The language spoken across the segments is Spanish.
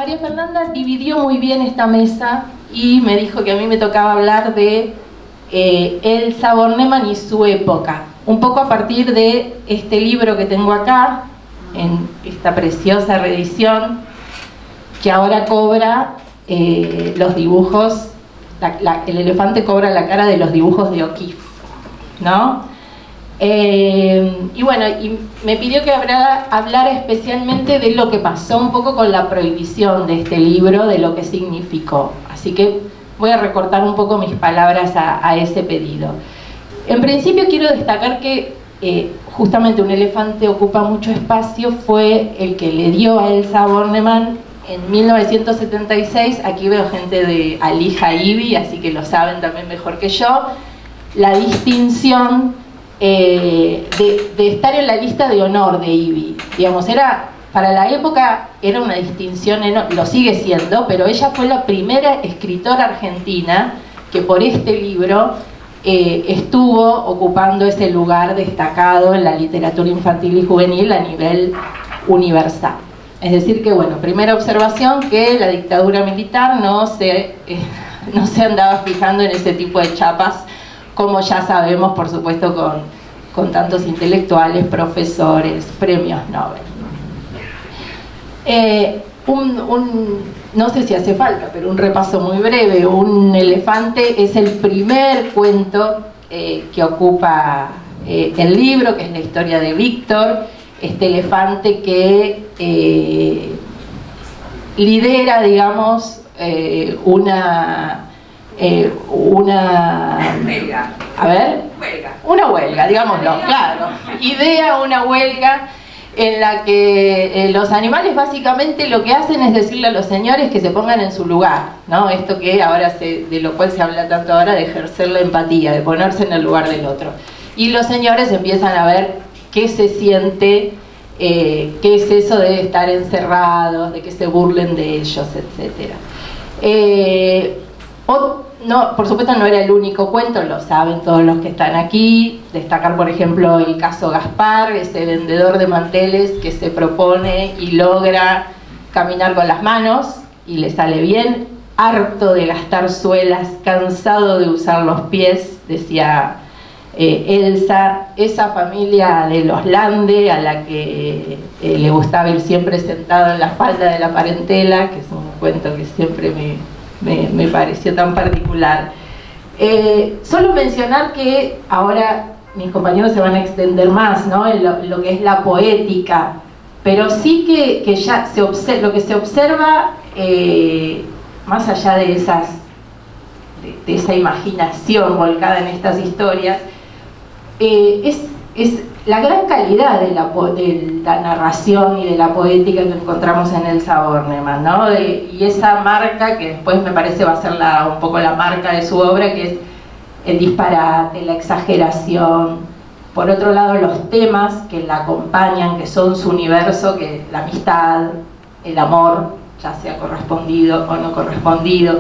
María Fernanda dividió muy bien esta mesa y me dijo que a mí me tocaba hablar de Elsa Bornemann y su época, un poco a partir de este libro que tengo acá, en esta preciosa reedición, que ahora cobra los dibujos, el elefante cobra la cara de los dibujos de O'Keeffe, ¿no? Y bueno, y me pidió que hablara especialmente de lo que pasó un poco con la prohibición de este libro, de lo que significó. Así que voy a recortar un poco mis palabras a ese pedido. En principio quiero destacar que justamente Un elefante ocupa mucho espacio fue el que le dio a Elsa Bornemann en 1976, aquí veo gente de Alija Ibi, así que lo saben también mejor que yo, la distinción de estar en la lista de honor de Ibi. Digamos, para la época era una distinción, lo sigue siendo, pero ella fue la primera escritora argentina que por este libro estuvo ocupando ese lugar destacado en la literatura infantil y juvenil a nivel universal. Es decir que, bueno, primera observación, que la dictadura militar no se andaba fijando en ese tipo de chapas, como ya sabemos, por supuesto, con tantos intelectuales, profesores, premios Nobel. No sé si hace falta, pero un repaso muy breve. Un elefante es el primer cuento que ocupa el libro, que es la historia de Víctor, este elefante que lidera, digamos, una huelga, digámoslo, claro, idea una huelga en la que los animales básicamente lo que hacen es decirle a los señores que se pongan en su lugar, ¿no? Esto que ahora de lo cual se habla tanto ahora, de ejercer la empatía, de ponerse en el lugar del otro. Y los señores empiezan a ver qué se siente, qué es eso de estar encerrados, de que se burlen de ellos, etc. No, por supuesto no era el único cuento, lo saben todos los que están aquí. Destacar, por ejemplo, el caso Gaspar, ese vendedor de manteles que se propone y logra caminar con las manos y le sale bien, harto de gastar suelas, cansado de usar los pies, decía Elsa. Esa familia de los Lande, a la que le gustaba ir siempre sentado en la falda de la parentela, que es un cuento que siempre me pareció tan particular. Solo mencionar que ahora mis compañeros se van a extender más, ¿no?, en lo que es la poética, pero sí que ya lo que se observa, más allá de esa imaginación volcada en estas historias, es la gran calidad de la narración y de la poética que encontramos en Elsa Bornemann, ¿no? Y esa marca que después me parece va a ser un poco la marca de su obra, que es el disparate, la exageración. Por otro lado, los temas que la acompañan, que son su universo, que la amistad, el amor, ya sea correspondido o no correspondido,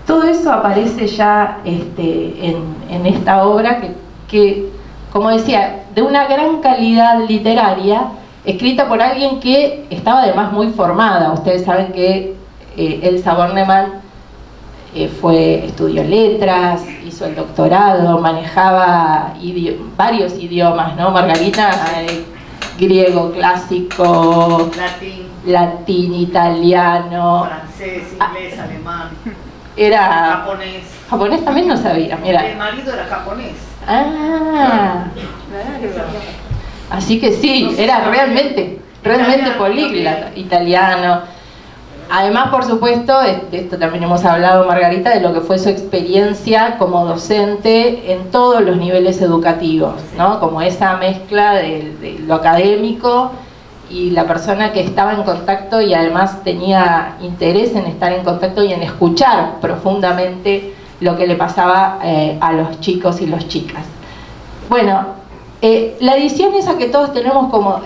todo eso aparece ya en esta obra que, como decía, de una gran calidad literaria, escrita por alguien que estaba además muy formada. Ustedes saben que Elsa Bornemann estudió letras, hizo el doctorado, manejaba varios idiomas, ¿no, Margarita? Griego clásico, latín, italiano, francés, inglés, alemán, era japonés. Japonés también no sabía, mira. Mi marido era japonés. Ah, claro. Así que sí, era realmente políglota, italiano. Además, por supuesto, de esto también hemos hablado, Margarita, de lo que fue su experiencia como docente en todos los niveles educativos, ¿no? Como esa mezcla de lo académico y la persona que estaba en contacto y además tenía interés en estar en contacto y en escuchar profundamente lo que le pasaba a los chicos y las chicas. Bueno, la edición esa que todos tenemos como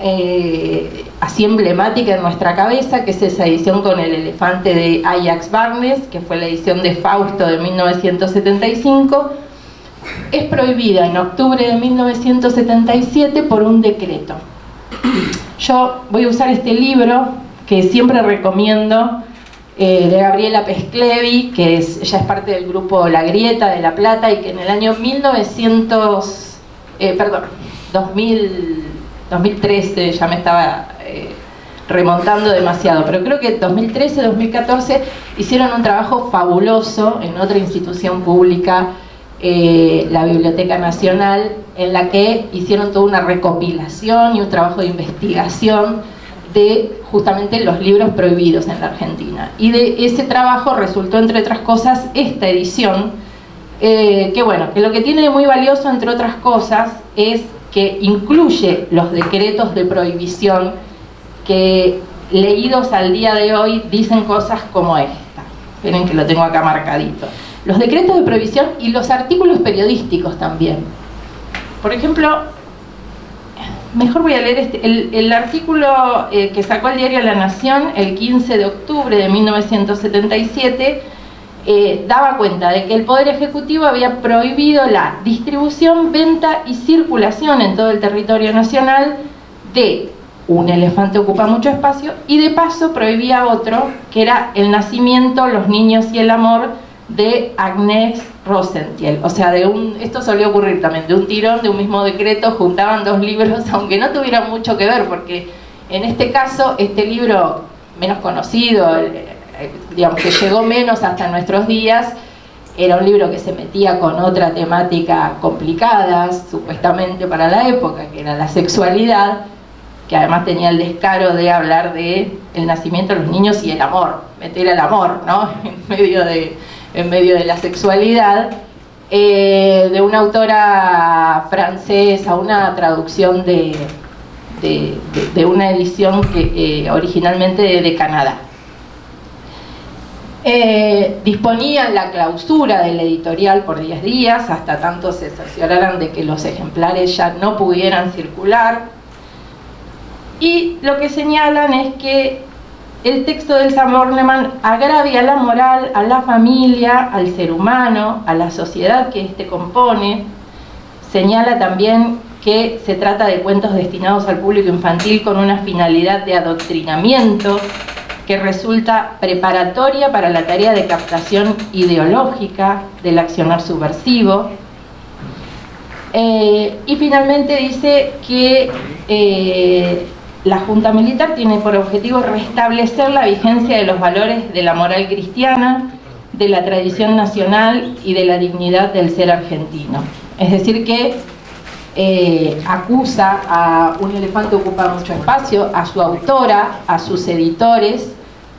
así emblemática en nuestra cabeza, que es esa edición con el elefante de Ajax Barnes, que fue la edición de Fausto de 1975, es prohibida en octubre de 1977 por un decreto. Yo voy a usar este libro que siempre recomiendo de Gabriela Pesclevi, que ya es parte del grupo La Grieta de La Plata, y que en el año 2013, ya me estaba remontando demasiado, pero creo que 2013, 2014 hicieron un trabajo fabuloso en otra institución pública, la Biblioteca Nacional, en la que hicieron toda una recopilación y un trabajo de investigación de justamente los libros prohibidos en la Argentina. Y de ese trabajo resultó, entre otras cosas, esta edición, que bueno, que lo que tiene de muy valioso, entre otras cosas, es que incluye los decretos de prohibición que, leídos al día de hoy, dicen cosas como esta. Esperen que lo tengo acá marcadito. Los decretos de prohibición y los artículos periodísticos también. Por ejemplo, mejor voy a leer el artículo que sacó el diario La Nación el 15 de octubre de 1977, daba cuenta de que el Poder Ejecutivo había prohibido la distribución, venta y circulación en todo el territorio nacional de Un elefante ocupa mucho espacio, y de paso prohibía otro, que era El nacimiento, los niños y el amor, de Agnès Rosentiel. O sea, esto solía ocurrir también, de un tirón, de un mismo decreto, juntaban dos libros, aunque no tuvieran mucho que ver, porque en este caso, este libro menos conocido, digamos que llegó menos hasta nuestros días, era un libro que se metía con otra temática complicada, supuestamente para la época, que era la sexualidad, que además tenía el descaro de hablar de el nacimiento de los niños y el amor, meter el amor, ¿no? en medio de la sexualidad, de una autora francesa, una traducción de una edición que originalmente de Canadá. Disponían la clausura del editorial por 10 días, hasta tanto se cercioraran de que los ejemplares ya no pudieran circular. Y lo que señalan es que el texto del Saint-Bornemann agravia la moral, a la familia, al ser humano, a la sociedad que éste compone. Señala también que se trata de cuentos destinados al público infantil con una finalidad de adoctrinamiento que resulta preparatoria para la tarea de captación ideológica del accionar subversivo. Y finalmente dice que la Junta Militar tiene por objetivo restablecer la vigencia de los valores de la moral cristiana, de la tradición nacional y de la dignidad del ser argentino. Es decir que acusa a Un elefante ocupa mucho espacio, a su autora, a sus editores,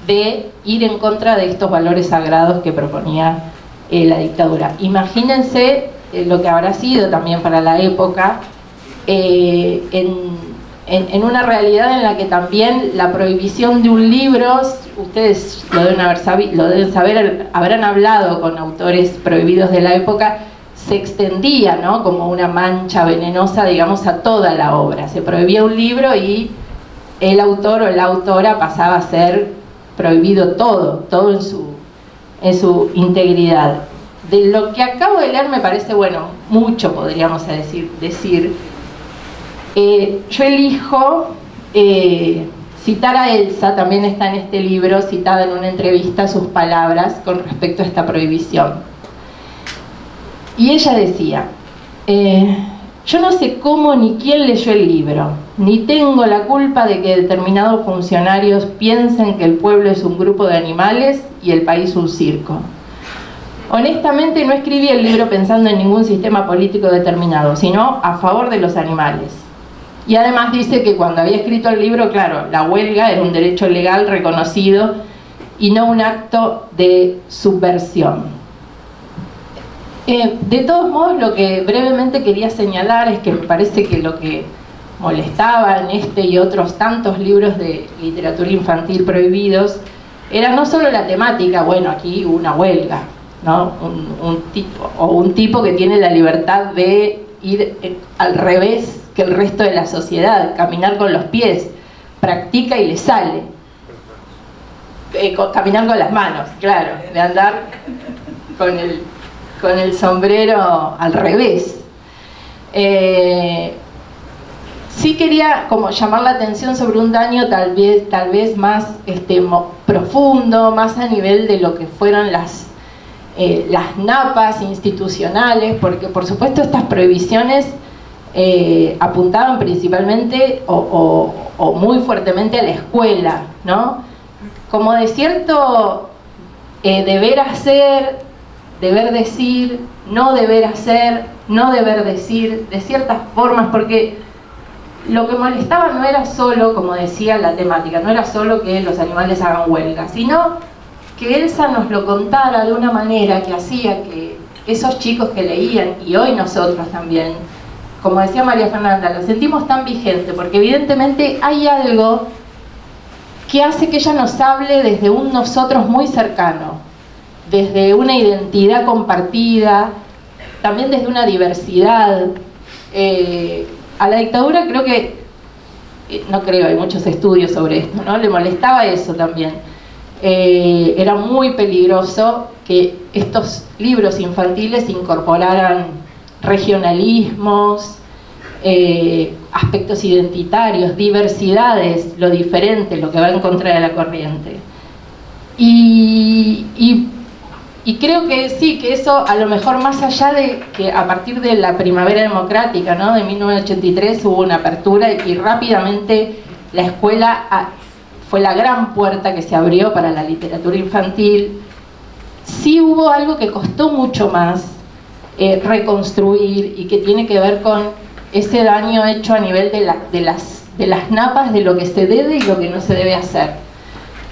de ir en contra de estos valores sagrados que proponía la dictadura. Imagínense lo que habrá sido también para la época, en una realidad en la que también la prohibición de un libro, ustedes lo deben saber, habrán hablado con autores prohibidos de la época, se extendía, ¿no?, como una mancha venenosa, digamos, a toda la obra. Se prohibía un libro y el autor o la autora pasaba a ser prohibido todo en su integridad. De lo que acabo de leer me parece, bueno, mucho podríamos decir. Yo elijo citar a Elsa, también está en este libro, citada en una entrevista, sus palabras con respecto a esta prohibición. Y ella decía, yo no sé cómo ni quién leyó el libro, ni tengo la culpa de que determinados funcionarios piensen que el pueblo es un grupo de animales y el país un circo. Honestamente no escribí el libro pensando en ningún sistema político determinado, sino a favor de los animales. Y además dice que cuando había escrito el libro, claro, la huelga era un derecho legal reconocido y no un acto de subversión. De todos modos, lo que brevemente quería señalar es que me parece que lo que molestaba en este y otros tantos libros de literatura infantil prohibidos era no solo la temática, bueno, aquí hubo una huelga, ¿no? un tipo que tiene la libertad de ir al revés que el resto de la sociedad, caminar con los pies, practica y le sale. Caminar con las manos, claro, de andar con el sombrero al revés. sí quería como llamar la atención sobre un daño tal vez más profundo, más a nivel de lo que fueron las napas institucionales, porque por supuesto estas prohibiciones apuntaban principalmente o muy fuertemente a la escuela, ¿no? Como de cierto deber hacer, deber decir, no deber hacer, no deber decir, de ciertas formas, porque lo que molestaba no era solo, como decía la temática, no era solo que los animales hagan huelga, sino que Elsa nos lo contara de una manera que hacía que esos chicos que leían, y hoy nosotros también, como decía María Fernanda, lo sentimos tan vigente, porque evidentemente hay algo que hace que ella nos hable desde un nosotros muy cercano, desde una identidad compartida, también desde una diversidad. A la dictadura creo que, no creo, hay muchos estudios sobre esto, ¿no? Le molestaba eso también. Era muy peligroso que estos libros infantiles incorporaran regionalismos, aspectos identitarios, diversidades, lo diferente, lo que va en contra de la corriente. Y creo que sí, que eso a lo mejor más allá de que a partir de la primavera democrática, ¿no?, de 1983 hubo una apertura y rápidamente la escuela fue la gran puerta que se abrió para la literatura infantil. Sí hubo algo que costó mucho más reconstruir y que tiene que ver con ese daño hecho a nivel de las napas de lo que se debe y lo que no se debe hacer.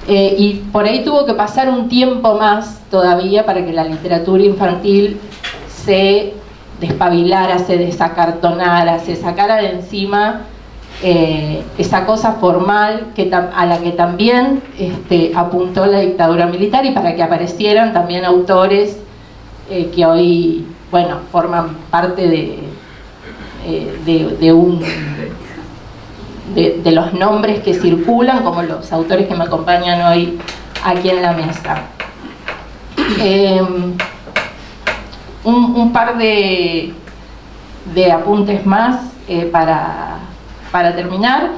Y por ahí tuvo que pasar un tiempo más todavía para que la literatura infantil se despabilara, se desacartonara, se sacara de encima esa cosa formal a la que también apuntó la dictadura militar, y para que aparecieran también autores que hoy, bueno, forman parte de los nombres que circulan, como los autores que me acompañan hoy aquí en la mesa. Un par de apuntes más para terminar,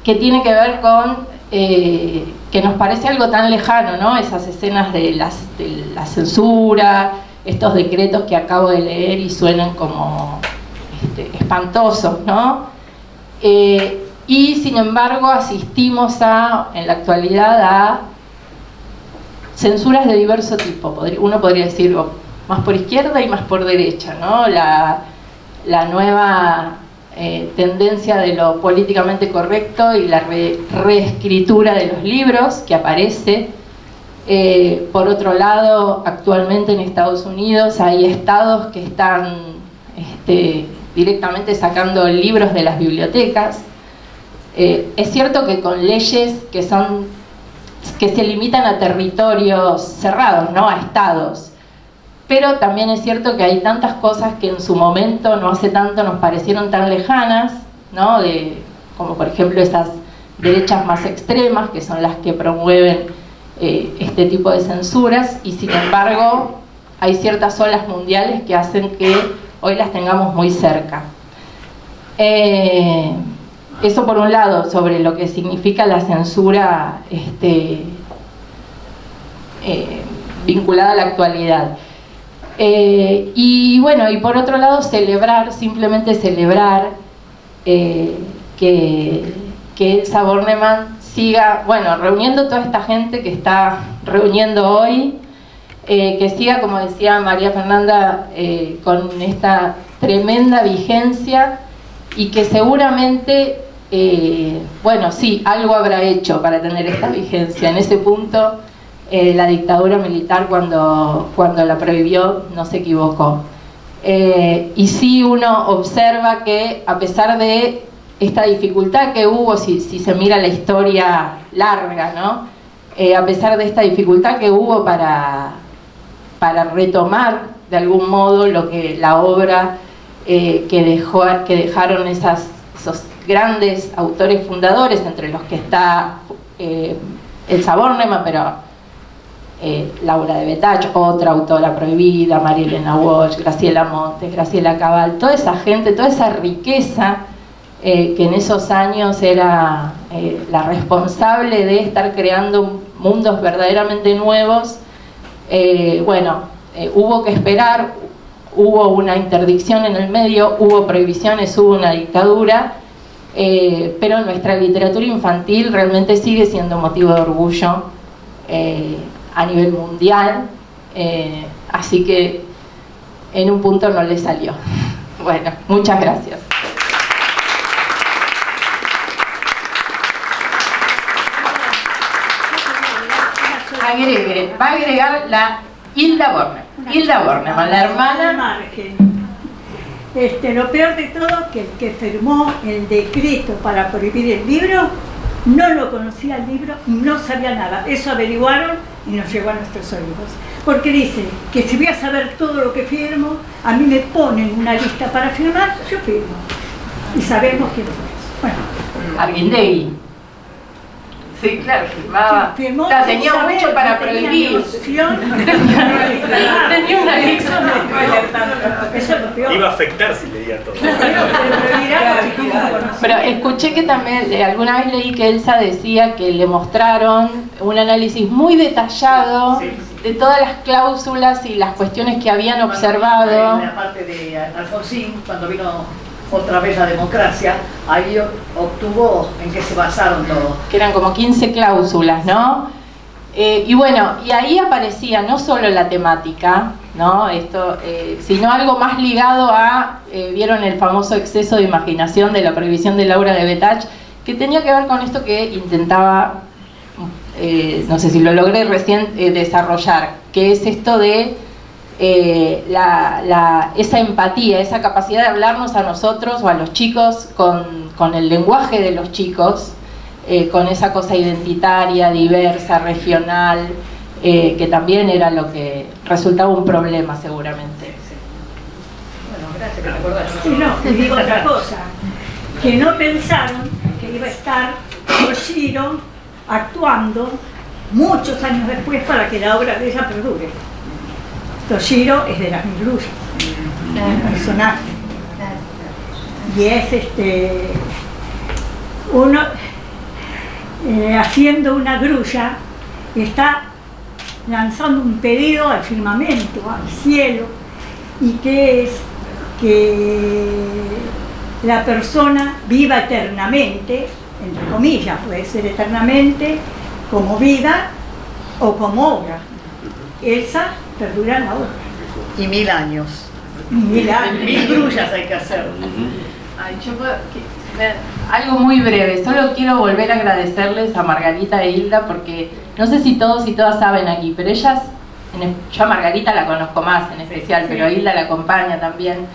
que tiene que ver con que nos parece algo tan lejano, ¿no? Esas escenas de la censura, estos decretos que acabo de leer y suenan como espantosos, ¿no? Y sin embargo asistimos en la actualidad a censuras de diverso tipo. Uno podría decir más por izquierda y más por derecha, ¿no? La nueva tendencia de lo políticamente correcto y la reescritura de los libros que aparece. Por otro lado, actualmente en Estados Unidos hay estados que están directamente sacando libros de las bibliotecas. Es cierto que con leyes que se limitan a territorios cerrados, ¿no?, a estados, pero también es cierto que hay tantas cosas que en su momento, no hace tanto, nos parecieron tan lejanas, ¿no?, como por ejemplo esas derechas más extremas, que son las que promueven este tipo de censuras, y sin embargo hay ciertas olas mundiales que hacen que hoy las tengamos muy cerca. Eso por un lado, sobre lo que significa la censura vinculada a la actualidad. Y bueno, y por otro lado, simplemente celebrar que Elsa Bornemann siga, bueno, reuniendo toda esta gente que está reuniendo hoy, que siga, como decía María Fernanda, con esta tremenda vigencia, y que seguramente, bueno, sí, algo habrá hecho para tener esta vigencia. En ese punto, la dictadura militar, cuando la prohibió, no se equivocó. Y sí, uno observa que a pesar de esta dificultad que hubo, si se mira la historia larga, ¿no?, a pesar de esta dificultad que hubo para retomar de algún modo la obra que dejaron esos grandes autores fundadores, entre los que está Elsa Bornemann, pero Laura de Betach, otra autora prohibida, María Elena Walsh, Graciela Montes, Graciela Cabal, toda esa gente, toda esa riqueza que en esos años era la responsable de estar creando mundos verdaderamente nuevos. Hubo que esperar, hubo una interdicción en el medio, hubo prohibiciones, hubo una dictadura, pero nuestra literatura infantil realmente sigue siendo motivo de orgullo a nivel mundial, así que en un punto no le salió. Bueno, muchas gracias. Va a agregar la Hilda Bornemann. Hilda Bornemann, la hermana. Lo peor de todo, que el que firmó el decreto para prohibir el libro no lo conocía el libro, no sabía nada. Eso averiguaron y nos llegó a nuestros oídos. Porque dice que si voy a saber todo lo que firmo, a mí me ponen una lista para firmar, yo firmo. Y sabemos quién es. Bueno. Arguindegui. Sí, claro, firmaba. Firmó, tenía mucho para prohibir. Tenía una lista. Eso es lo peor. Iba a afectar si leía todo. Pero escuché que también, alguna vez leí que Elsa decía que le mostraron un análisis muy detallado de todas las cláusulas y las cuestiones que habían observado. En la parte de Alfonsín, cuando vino otra vez la democracia, ahí obtuvo en qué se basaron todos. Que eran como 15 cláusulas, ¿no? Y ahí aparecía no solo la temática, ¿no? Sino algo más ligado a, vieron el famoso exceso de imaginación de la prohibición de la obra de Betach, que tenía que ver con esto que intentaba, no sé si lo logré recién desarrollar, que es esto de esa empatía, esa capacidad de hablarnos a nosotros o a los chicos con el lenguaje de los chicos, con esa cosa identitaria, diversa, regional, que también era lo que resultaba un problema seguramente. Bueno, gracias que te acordás. Sí, no, y digo otra cosa, que no pensaron que iba a estar Toshiro actuando muchos años después para que la obra de ella perdure. Toshiro es de las Mil Grullas, el personaje. Y es uno haciendo una grulla, está lanzando un pedido al firmamento, al cielo, y que es que la persona viva eternamente, entre comillas, puede ser eternamente, como vida o como obra. Esa perdura la obra. Y 1000 años. 1000 años. 1000 grullas hay que hacer. Algo muy breve, solo quiero volver a agradecerles a Margarita e Hilda, porque no sé si todos y todas saben aquí, pero ellas, yo a Margarita la conozco más en especial, pero Hilda la acompaña también,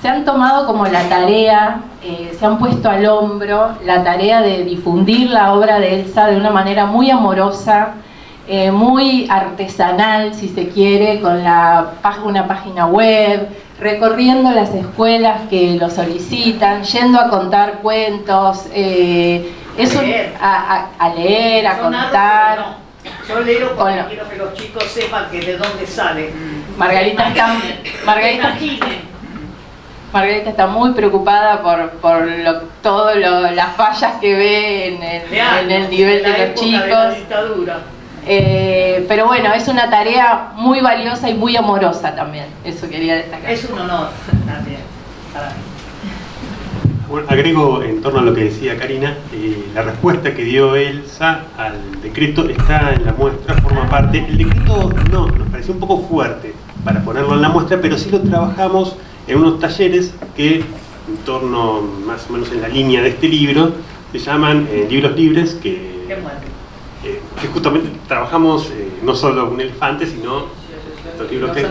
se han tomado como la tarea, se han puesto al hombro la tarea de difundir la obra de Elsa de una manera muy amorosa, muy artesanal, si se quiere, con una página web, recorriendo las escuelas que lo solicitan, yendo a contar cuentos, a leer, a contar. No. Yo leo porque quiero que los chicos sepan que de dónde sale. Margarita está muy preocupada por todas las fallas que ve en el nivel de los chicos. De la dictadura. Pero bueno, es una tarea muy valiosa y muy amorosa también, eso quería destacar. Es un honor también para mí. Bueno, agrego en torno a lo que decía Karina, la respuesta que dio Elsa al decreto está en la muestra, forma parte. El decreto nos pareció un poco fuerte para ponerlo en la muestra, pero sí lo trabajamos en unos talleres que, en torno más o menos en la línea de este libro, se llaman libros libres, que justamente trabajamos no solo un elefante, sino estos libros que...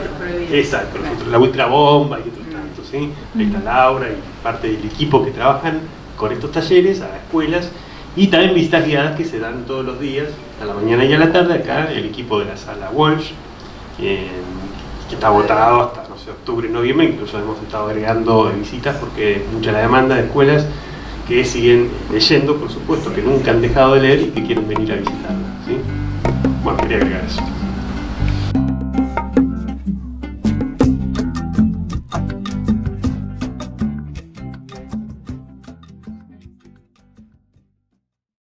Exacto, nosotros, la ultrabomba y otros tantos, ¿sí? Está Laura y parte del equipo que trabajan con estos talleres a escuelas, y también visitas guiadas que se dan todos los días, a la mañana y a la tarde, acá el equipo de la sala Walsh, que está agotado hasta, no sé, octubre, noviembre. Incluso hemos estado agregando visitas porque es mucha la demanda de escuelas que siguen leyendo, por supuesto, que nunca han dejado de leer y que quieren venir a visitarla, ¿sí? Bueno, quería agregar eso.